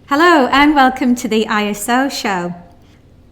Hello and welcome to the ISO show.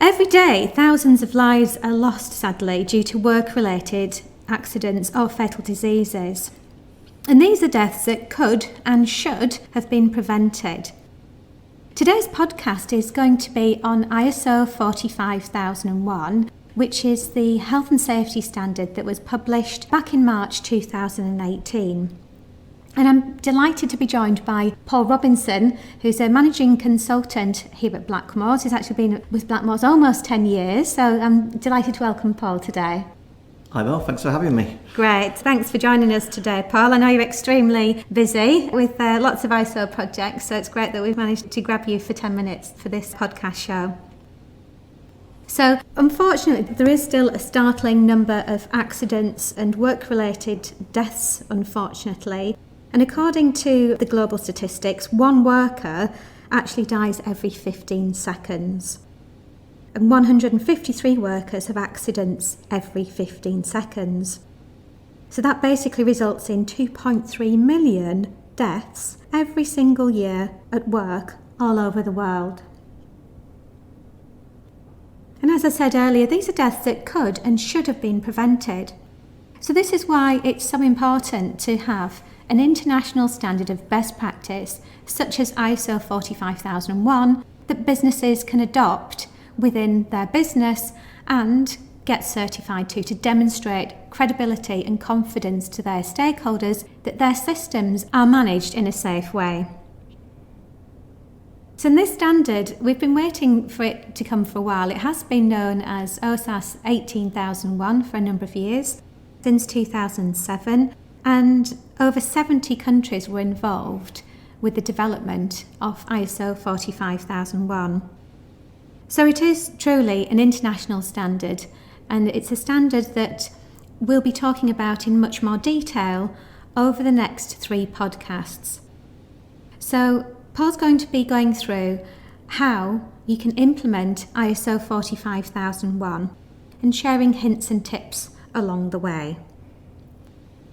Every day, thousands of lives are lost, sadly, due to work-related accidents or fatal diseases. And these are deaths that could and should have been prevented. Today's podcast is going to be on ISO 45001, which is the health and safety standard that was published back in March 2018. And I'm delighted to be joined by Paul Robinson, who's a managing consultant here at Blackmores. He's actually been with Blackmores almost 10 years, so I'm delighted to welcome Paul today. Hi Mel, thanks for having me. Great, thanks for joining us today, Paul. I know you're extremely busy with lots of ISO projects, so it's great that we've managed to grab you for 10 minutes for this podcast show. So, unfortunately, there is still a startling number of accidents and work-related deaths, unfortunately. And according to the global statistics, one worker actually dies every 15 seconds. And 153 workers have accidents every 15 seconds. So that basically results in 2.3 million deaths every single year at work all over the world. And as I said earlier, these are deaths that could and should have been prevented. So this is why it's so important to have an international standard of best practice, such as ISO 45001, that businesses can adopt within their business and get certified to demonstrate credibility and confidence to their stakeholders that their systems are managed in a safe way. So in this standard, we've been waiting for it to come for a while. It has been known as OSAS 18001 for a number of years, since 2007, and over 70 countries were involved with the development of ISO 45001. So it is truly an international standard, and it's a standard that we'll be talking about in much more detail over the next 3 podcasts. So Paul's going to be going through how you can implement ISO 45001 and sharing hints and tips along the way.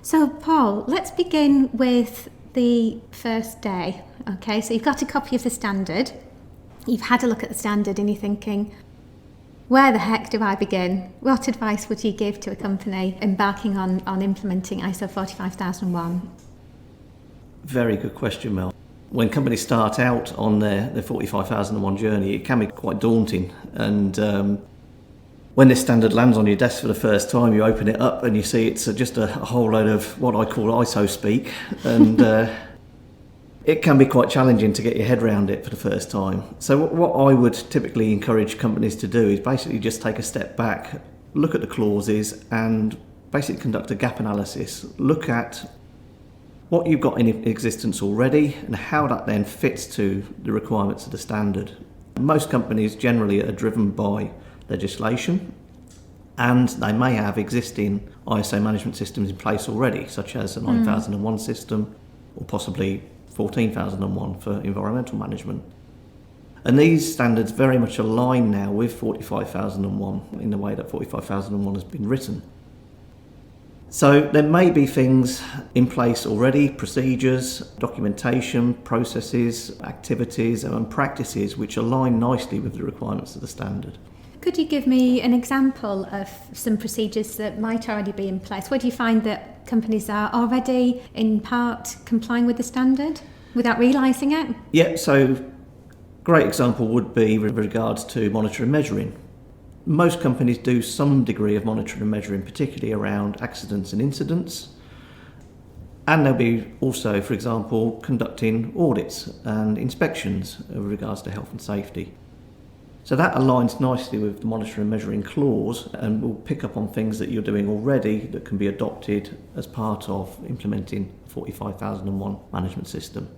So Paul, let's begin with the first day. Okay, so you've got a copy of the standard. You've had a look at the standard and you're thinking, where the heck do I begin? What advice would you give to a company embarking on implementing ISO 45001? Very good question, Mel. When companies start out on their 45001 journey, it can be quite daunting. And when this standard lands on your desk for the first time, you open it up and you see it's just a whole load of what I call ISO speak. And it can be quite challenging to get your head around it for the first time. So what I would typically encourage companies to do is basically just take a step back, look at the clauses and basically conduct a gap analysis. Look at what you've got in existence already and how that then fits to the requirements of the standard. Most companies generally are driven by legislation, and they may have existing ISO management systems in place already, such as a 9001 system or possibly 14001 for environmental management. And these standards very much align now with 45001 in the way that 45001 has been written. So there may be things in place already, procedures, documentation, processes, activities and practices which align nicely with the requirements of the standard. Could you give me an example of some procedures that might already be in place? Where do you find that companies are already in part complying with the standard without realising it? Yeah, so great example would be with regards to monitoring and measuring. Most companies do some degree of monitoring and measuring, particularly around accidents and incidents. And they'll be also, for example, conducting audits and inspections with regards to health and safety. So that aligns nicely with the monitoring and measuring clause and will pick up on things that you're doing already that can be adopted as part of implementing the 45001 management system.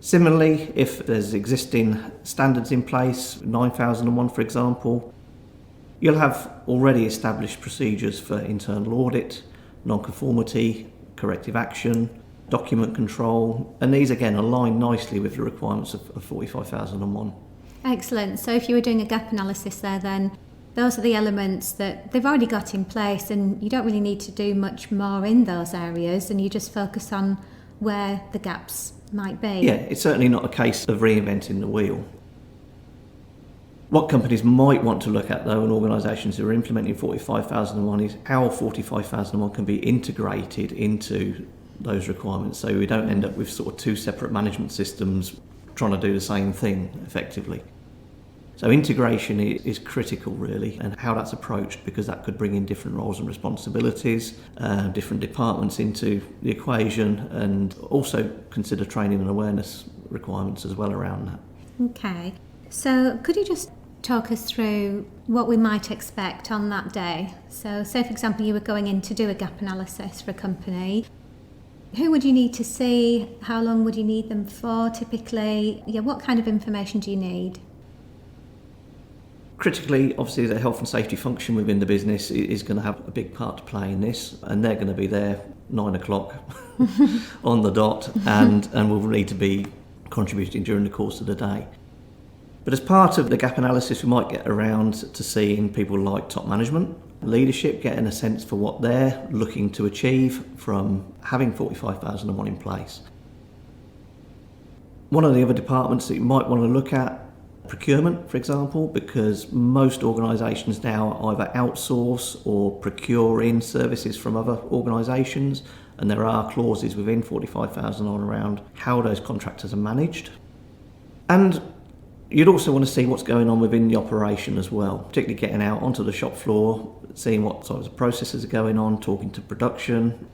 Similarly, if there's existing standards in place, 9001 for example, you'll have already established procedures for internal audit, non-conformity, corrective action, document control, and these again align nicely with the requirements of 45001. Excellent. So if you were doing a gap analysis there, then those are the elements that they've already got in place, and you don't really need to do much more in those areas, and you just focus on where the gaps might be. Yeah, it's certainly not a case of reinventing the wheel. What companies might want to look at, though, and organisations who are implementing 45001 is how 45001 can be integrated into those requirements, so we don't end up with sort of two separate management systems trying to do the same thing effectively. So integration is critical, really, and how that's approached, because that could bring in different roles and responsibilities, different departments into the equation, and also consider training and awareness requirements as well around that. Okay, so could you just talk us through what we might expect on that day? So say, for example, you were going in to do a gap analysis for a company. Who would you need to see? How long would you need them for typically? Yeah, what kind of information do you need? Critically, obviously, the health and safety function within the business is going to have a big part to play in this, and they're going to be there 9 o'clock on the dot, and will need to be contributing during the course of the day. But as part of the gap analysis, we might get around to seeing people like top management, leadership, getting a sense for what they're looking to achieve from having 45001 in place. One of the other departments that you might want to look at, procurement, for example, because most organisations now either outsource or procure in services from other organisations, and there are clauses within 45001 around how those contractors are managed. And you'd also want to see what's going on within the operation as well, particularly getting out onto the shop floor, seeing what sorts of processes are going on, talking to production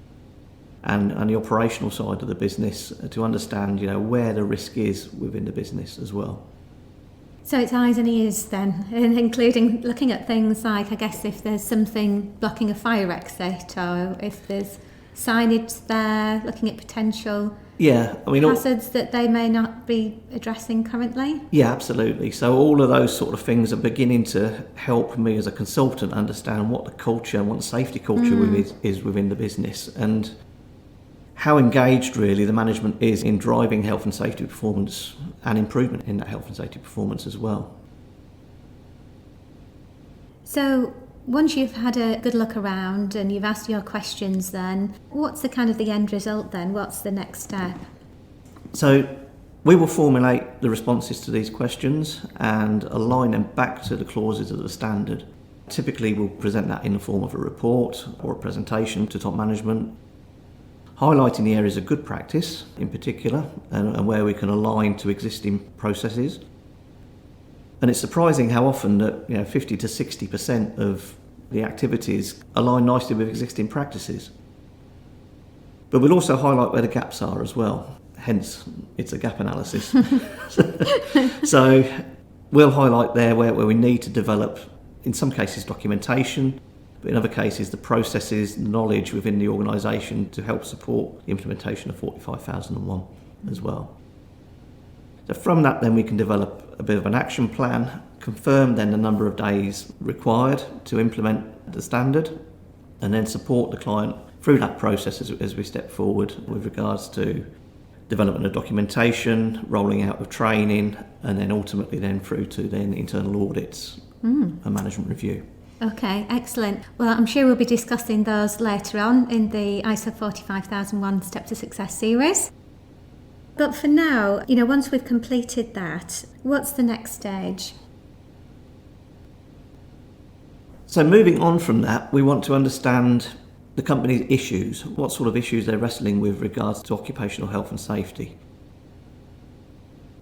and the operational side of the business to understand, where the risk is within the business as well. So it's eyes and ears then, including looking at things like, I guess, if there's something blocking a fire exit, or if there's signage there, looking at potential hazards that they may not be addressing currently? Yeah, absolutely. So all of those sort of things are beginning to help me as a consultant understand what the culture and what the safety culture is within the business, and how engaged really the management is in driving health and safety performance and improvement in that health and safety performance as well. So once you've had a good look around and you've asked your questions, then what's the end result then? What's the next step? So we will formulate the responses to these questions and align them back to the clauses of the standard. Typically we'll present that in the form of a report or a presentation to top management, highlighting the areas of good practice in particular and where we can align to existing processes. And it's surprising how often that 50 to 60% of the activities align nicely with existing practices. But we'll also highlight where the gaps are as well, hence it's a gap analysis. So we'll highlight there where we need to develop, in some cases, documentation, but in other cases the processes, knowledge within the organisation to help support the implementation of 45001 as well. So from that then we can develop a bit of an action plan, confirm then the number of days required to implement the standard, and then support the client through that process as we step forward with regards to development of documentation, rolling out of training, and then ultimately then through to then internal audits and management review. Okay, excellent. Well, I'm sure we'll be discussing those later on in the ISO 45001 Step to Success series. But for now, once we've completed that, what's the next stage? So moving on from that, we want to understand the company's issues, what sort of issues they're wrestling with regards to occupational health and safety.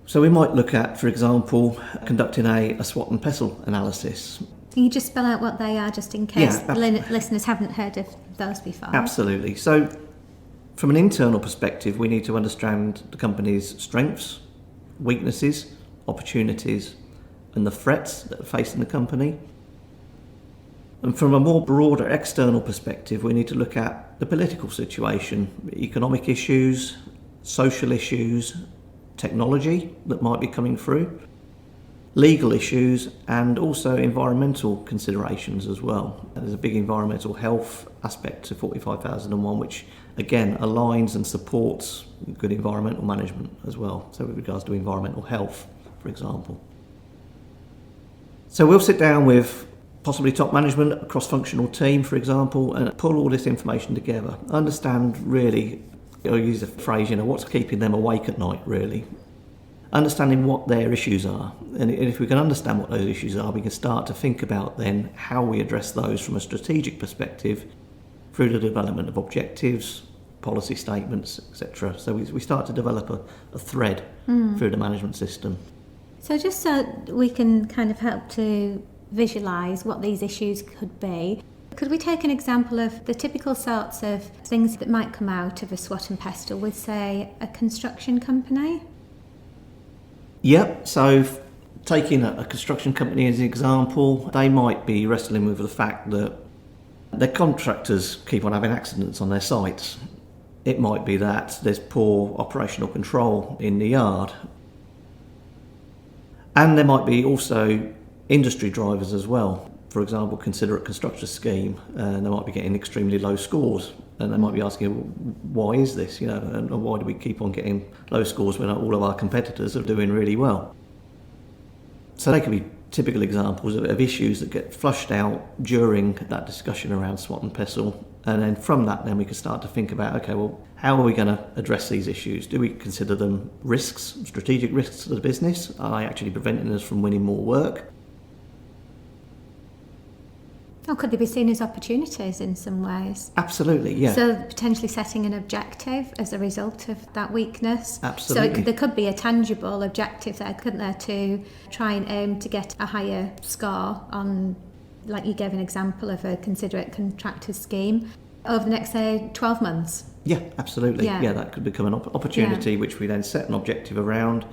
So we might look at, for example, conducting a SWOT and PESTLE analysis. Can you just spell out what they are, just in case listeners haven't heard of those before? Absolutely. So from an internal perspective, we need to understand the company's strengths, weaknesses, opportunities, and the threats that are facing the company. And from a more broader external perspective, we need to look at the political situation, economic issues, social issues, technology that might be coming through, legal issues, and also environmental considerations as well. There's a big environmental health aspect to 45001, which again aligns and supports good environmental management as well. So with regards to environmental health, for example. So we'll sit down with possibly top management, a cross-functional team, for example, and pull all this information together. Understand really I use the phrase, what's keeping them awake at night, really? Understanding what their issues are. And if we can understand what those issues are, we can start to think about then how we address those from a strategic perspective through the development of objectives, policy statements, etc. So we start to develop a thread through the management system. So just so we can kind of help to visualise what these issues could be, could we take an example of the typical sorts of things that might come out of a SWOT and PESTLE with, say, a construction company? Yep, so taking a construction company as an example, they might be wrestling with the fact that their contractors keep on having accidents on their sites. It might be that there's poor operational control in the yard. And there might be also industry drivers as well. For example, consider a construction scheme, and they might be getting extremely low scores, and they might be asking, why is this, and why do we keep on getting low scores when all of our competitors are doing really well? So they can be typical examples of issues that get flushed out during that discussion around SWOT and PESTLE, and then from that then we can start to think about, okay, well, how are we going to address these issues? Do we consider them risks, strategic risks to the business? Are they actually preventing us from winning more work? Or could they be seen as opportunities in some ways? Absolutely, yeah. So potentially setting an objective as a result of that weakness. Absolutely. So there could be a tangible objective there, couldn't there, to try and aim to get a higher score on, like you gave an example of a considerate contractor scheme, over the next, say, 12 months. Yeah, absolutely. Yeah, that could become an opportunity which we then set an objective around.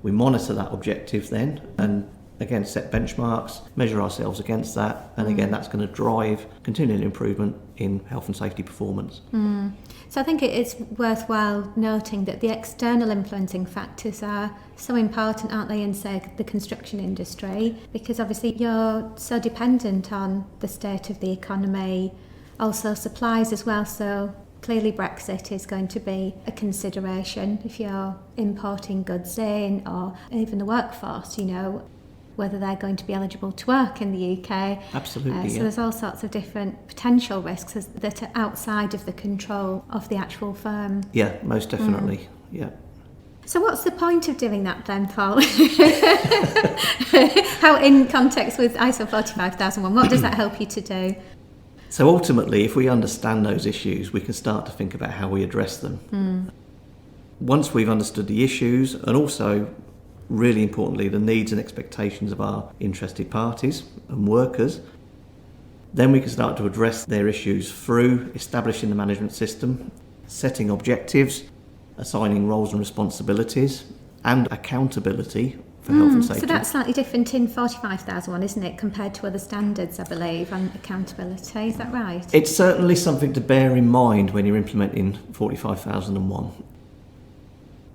We monitor that objective then and again set benchmarks, measure ourselves against that, and again that's going to drive continual improvement in health and safety performance. So I think it's worthwhile noting that the external influencing factors are so important, aren't they, in, say, the construction industry, because obviously you're so dependent on the state of the economy, also supplies as well. So clearly Brexit is going to be a consideration if you're importing goods in, or even the workforce, whether they're going to be eligible to work in the UK. Absolutely, So there's all sorts of different potential risks that are outside of the control of the actual firm. Yeah, most definitely, yeah. So what's the point of doing that then, Paul? How, in context with ISO 45001, what does that help you to do? So ultimately, if we understand those issues, we can start to think about how we address them. Once we've understood the issues, and also, really importantly, the needs and expectations of our interested parties and workers, then we can start to address their issues through establishing the management system, setting objectives, assigning roles and responsibilities, and accountability for health and safety. So that's slightly different in 45001, isn't it, compared to other standards, I believe, on accountability, is that right? It's certainly something to bear in mind when you're implementing 45001.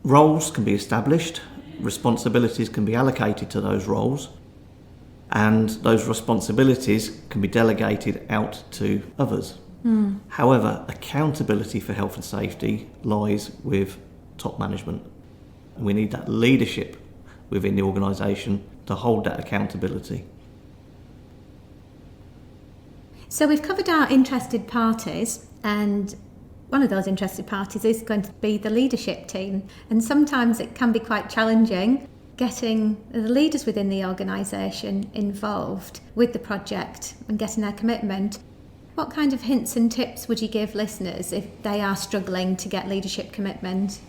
Roles can be established, responsibilities can be allocated to those roles, and those responsibilities can be delegated out to others. However, accountability for health and safety lies with top management, and we need that leadership within the organisation to hold that accountability. So we've covered our interested parties, and one of those interested parties is going to be the leadership team. And sometimes it can be quite challenging getting the leaders within the organisation involved with the project and getting their commitment. What kind of hints and tips would you give listeners if they are struggling to get leadership commitment?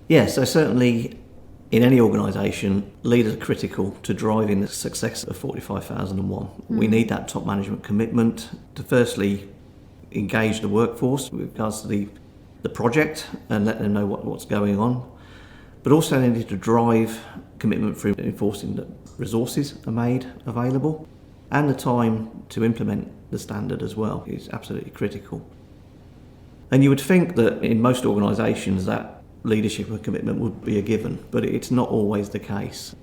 Yeah, so certainly in any organisation, leaders are critical to driving the success of 45001. We need that top management commitment to firstly engage the workforce with regards to the project and let them know what's going on, but also they need to drive commitment through enforcing that resources are made available, and the time to implement the standard as well is absolutely critical. And you would think that in most organisations that leadership and commitment would be a given, but it's not always the case.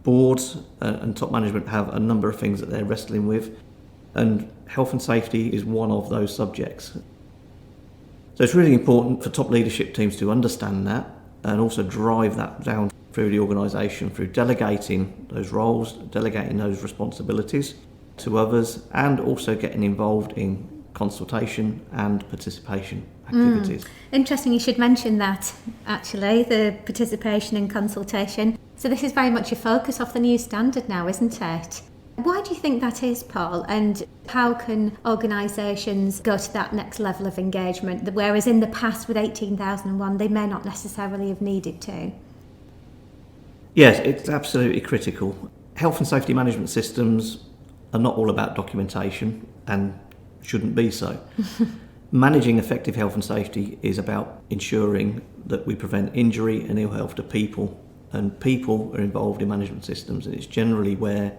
Boards and top management have a number of things that they're wrestling with, and health and safety is one of those subjects. So it's really important for top leadership teams to understand that and also drive that down through the organisation, through delegating those roles, delegating those responsibilities to others, and also getting involved in consultation and participation activities. Interesting you should mention that, actually, the participation and consultation. So this is very much a focus of the new standard now, isn't it? Why do you think that is, Paul? And how can organisations go to that next level of engagement, whereas in the past with 18,001 they may not necessarily have needed to? Yes, it's absolutely critical. Health and safety management systems are not all about documentation and shouldn't be so. Managing effective health and safety is about ensuring that we prevent injury and ill health to people, and people are involved in management systems, and it's generally where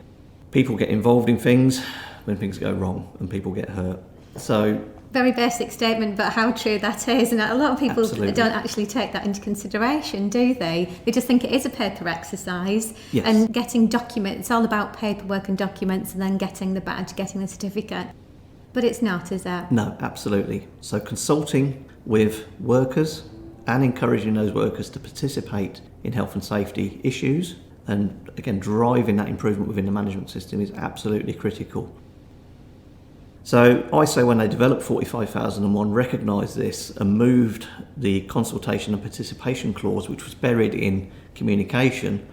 people get involved in things when things go wrong and people get hurt. So, very basic statement, but how true that is. And a lot of people Absolutely. don't actually take that into consideration, do they? They just think it is a paper exercise. Yes. And getting documents, it's all about paperwork and documents, and then getting the badge, getting the certificate. But it's not, is it? No, absolutely. So consulting with workers and encouraging those workers to participate in health and safety issues, and again driving that improvement within the management system, is absolutely critical. So ISO, when they developed 45001, recognised this and moved the consultation and participation clause, which was buried in communication,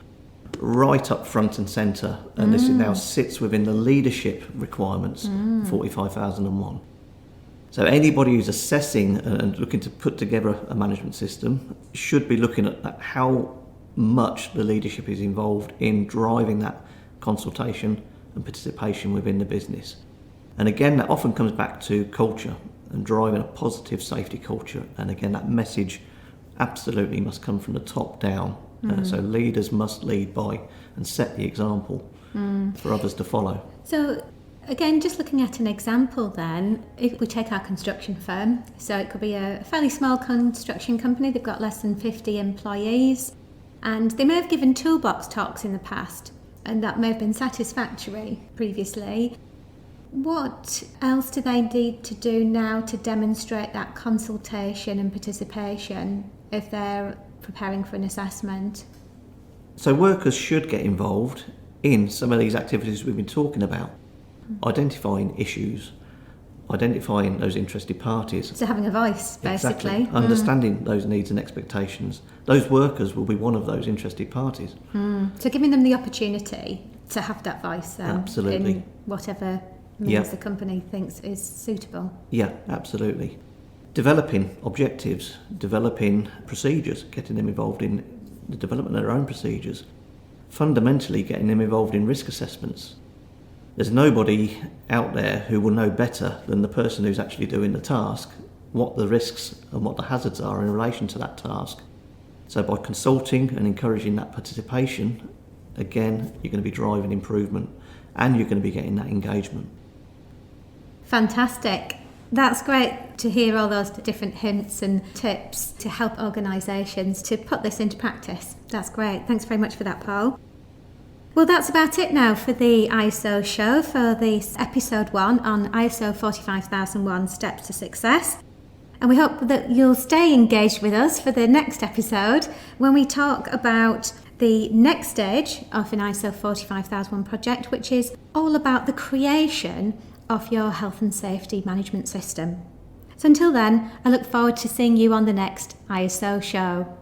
right up front and centre, and this now sits within the leadership requirements 45001. So anybody who's assessing and looking to put together a management system should be looking at how much the leadership is involved in driving that consultation and participation within the business. And again, that often comes back to culture and driving a positive safety culture. And again, that message absolutely must come from the top down. So leaders must lead by and set the example for others to follow. So again, just looking at an example then, if we take our construction firm, so it could be a fairly small construction company, they've got less than 50 employees, and they may have given toolbox talks in the past, and that may have been satisfactory previously. What else do they need to do now to demonstrate that consultation and participation if they're preparing for an assessment? So workers should get involved in some of these activities we've been talking about. Identifying issues, identifying those interested parties. So having a voice, basically. Exactly. Understanding those needs and expectations. Those workers will be one of those interested parties. So giving them the opportunity to have that voice Absolutely. in whatever means the company thinks is suitable. Yeah, absolutely. Developing objectives, developing procedures, getting them involved in the development of their own procedures. Fundamentally getting them involved in risk assessments. There's nobody out there who will know better than the person who's actually doing the task what the risks and what the hazards are in relation to that task. So by consulting and encouraging that participation, again, you're going to be driving improvement and you're going to be getting that engagement. Fantastic. That's great to hear all those different hints and tips to help organisations to put this into practice. That's great. Thanks very much for that, Paul. Well, that's about it now for the ISO show, for this episode 1 on ISO 45001 Steps to Success. And we hope that you'll stay engaged with us for the next episode when we talk about the next stage of an ISO 45001 project, which is all about the creation of your health and safety management system. So until then, I look forward to seeing you on the next ISO show.